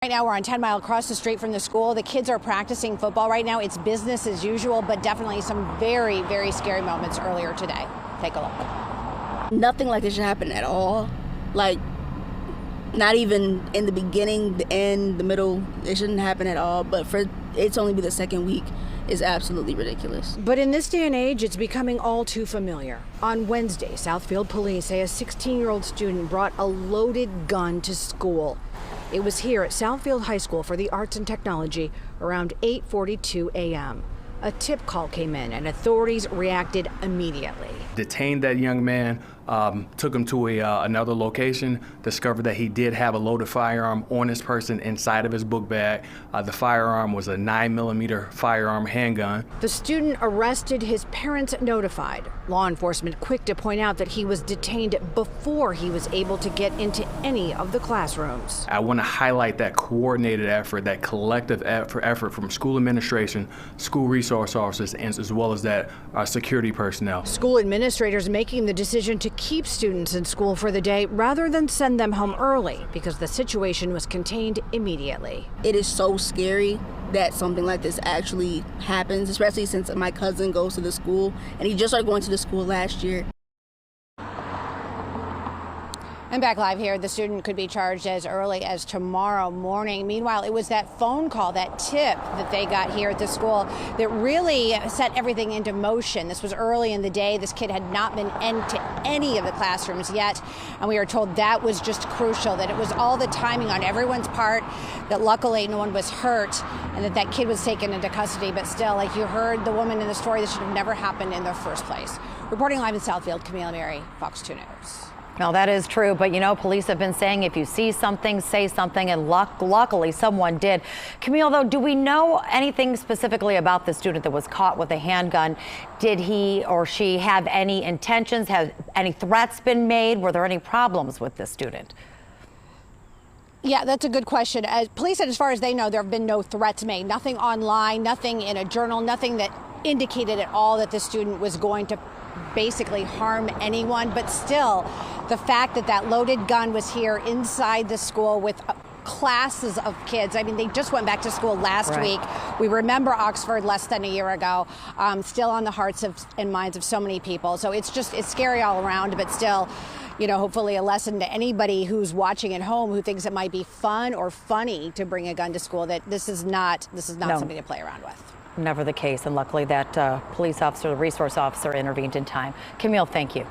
Right now we're on 10 Mile across the street from the school. The kids are practicing football right now. It's business as usual, but definitely some very, very scary moments earlier today. Take a look. Nothing like this should happen at all. Like, not even in the beginning, the end, the middle. It shouldn't happen at all. But for it to only be the second week is absolutely ridiculous. But in this day and age, it's becoming all too familiar. On Wednesday, Southfield police say a 16-year-old student brought a loaded gun to school. It was here at Southfield High School for the Arts and Technology around 8:42 a.m. A tip call came in and authorities reacted immediately. Detained that young man, took him to another location, discovered that he did have a loaded firearm on his person inside of his book bag. The firearm was a 9mm firearm handgun. The student arrested, his parents notified. Law enforcement quick to point out that he was detained before he was able to get into any of the classrooms. I want to highlight that coordinated effort, that collective effort from school administration, school resource officers, and as well as that security personnel. School administrators making the decision to keep students in school for the day rather than send them home early because the situation was contained immediately. It is so scary that something like this actually happens, especially since my cousin goes to the school and he just started going to the school last year. And back live here, the student could be charged as early as tomorrow morning. Meanwhile, it was that phone call, that tip that they got here at the school that really set everything into motion. This was early in the day. This kid had not been into any of the classrooms yet. And we are told that was just crucial, that it was all the timing on everyone's part, that luckily no one was hurt, and that kid was taken into custody. But still, like you heard the woman in the story, this should have never happened in the first place. Reporting live in Southfield, Camille Mary, Fox 2 News. Well, that is true, but you know, police have been saying if you see something, say something, and luckily someone did. Camille, though, do we know anything specifically about the student that was caught with a handgun? Did he or she have any intentions? Have any threats been made? Were there any problems with this student? Yeah, that's a good question. Police said as far as they know, there have been no threats made. Nothing online, nothing in a journal, nothing that indicated at all that the student was going to basically harm anyone. But still, the fact that that loaded gun was here inside the school with classes of kids. I mean, they just went back to school last week. We remember Oxford less than a year ago, still on the hearts and minds of so many people. So it's scary all around, but still, you know, hopefully a lesson to anybody who's watching at home who thinks it might be fun or funny to bring a gun to school, that this is not something to play around with. Never the case, and luckily that police officer, the resource officer, intervened in time. Camille, thank you.